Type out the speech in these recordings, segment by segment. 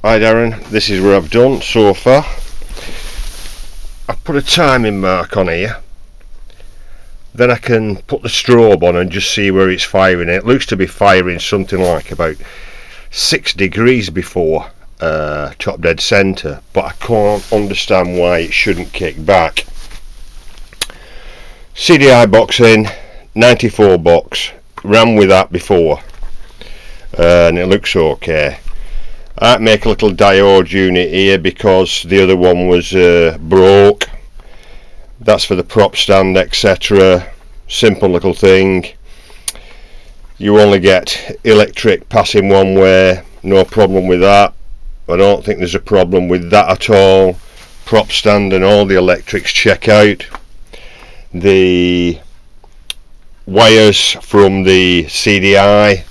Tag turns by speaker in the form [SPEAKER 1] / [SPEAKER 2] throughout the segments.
[SPEAKER 1] Hi Darren, this is what I've done so far. I've put a timing mark on here, then I can put the strobe on and just see where it's firing. It looks to be firing something like about 6 degrees before top dead centre, but I can't understand why it shouldn't kick back. CDI box in, 94 box, ran with that before and it looks okay. I had to make a little diode unit here because the other one was broke. That's for the prop stand, etc. Simple little thing. You only get electric passing one way, no problem with that. I don't think there's a problem with that at all. Prop stand and all the electrics check out. The wires from the CDI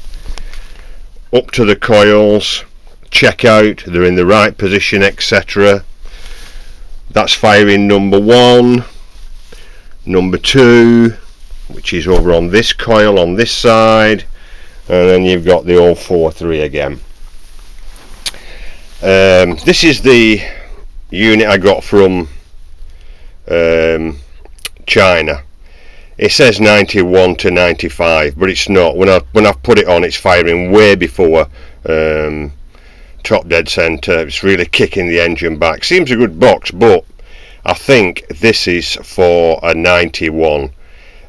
[SPEAKER 1] up to the coils check out, they're in the right position, etc. That's firing number 1, number 2, which is over on this coil on this side, and then you've got the 043 again. This is the unit I got from China. It says 91 to 95, but it's not. When I've put it on, it's firing way before top dead centre. It's really kicking the engine back. Seems a good box, but I think this is for a 91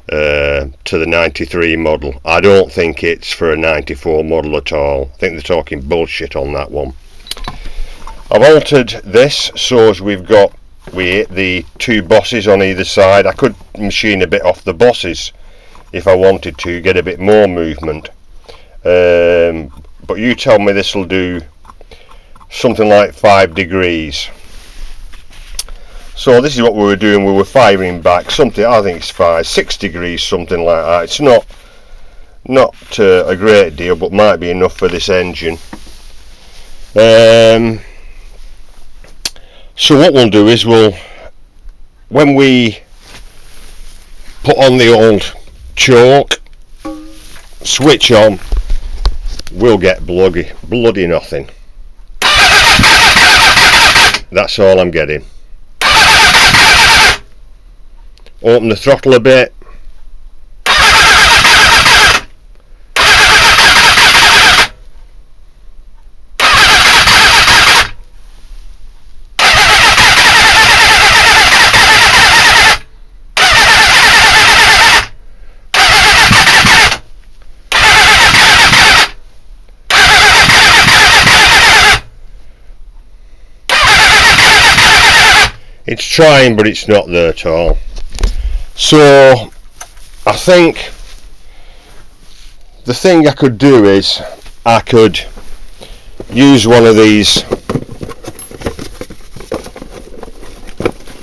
[SPEAKER 1] to the 93 model. I don't think it's for a 94 model at all. I think they're talking bullshit on that one. I've altered this so as we've got the 2 bosses on either side. I could machine a bit off the bosses if I wanted to get a bit more movement, but you tell me this will do something like 5 degrees. So this is what we were doing. We were firing back something, I think it's 6 degrees, something like that. It's not a great deal, but might be enough for this engine. So what we'll do is when we put on the old choke, switch on, we'll get bloody nothing. That's all I'm getting. Open the throttle a bit. It's trying, but it's not there at all. So I think the thing I could do is I could use one of these.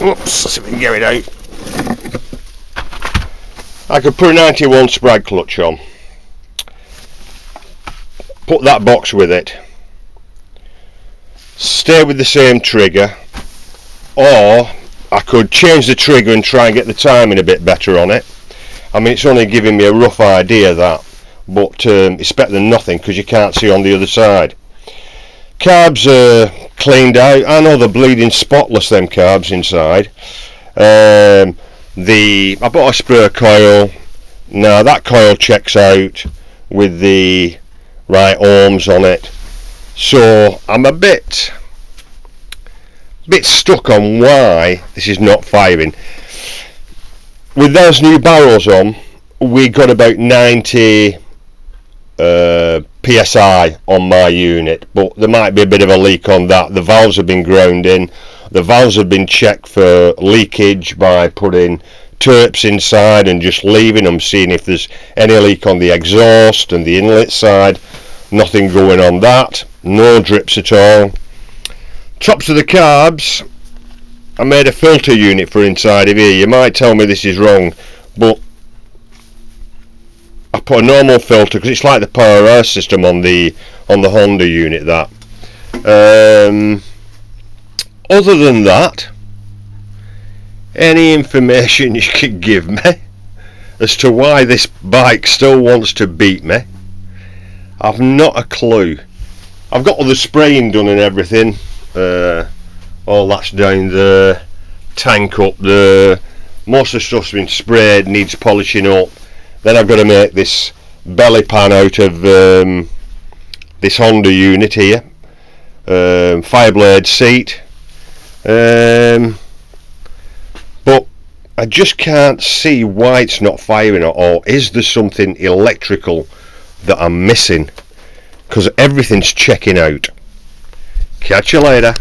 [SPEAKER 1] Oops, let's see if we can get it out. I could put a 91 sprag clutch on, put that box with it, stay with the same trigger, or I could change the trigger and try and get the timing a bit better on it. I mean, it's only giving me a rough idea of that, but it's better than nothing because you can't see on the other side. Carbs are cleaned out. I know they're bleeding spotless, them carbs inside. I bought a spare coil. Now that coil checks out with the right ohms on it, so I'm a bit stuck on why this is not firing. With those new barrels on, we got about 90 psi on my unit, but there might be a bit of a leak on that. The valves have been ground in. The valves have been checked for leakage by putting terps inside and just leaving them, seeing if there's any leak on the exhaust and the inlet side. Nothing going on that, no drips at all. Tops of the carbs, I made a filter unit for inside of here. You might tell me this is wrong, but I put a normal filter because it's like the power air system on the Honda unit. That other than that, any information you could give me as to why this bike still wants to beat me, I've not a clue. I've got all the spraying done and everything. All that's down there, tank up there, most of the stuff's been sprayed, needs polishing up. Then I've got to make this belly pan out of this Honda unit here, Fireblade seat, but I just can't see why it's not firing, or is there something electrical that I'm missing, because everything's checking out. Catch you later.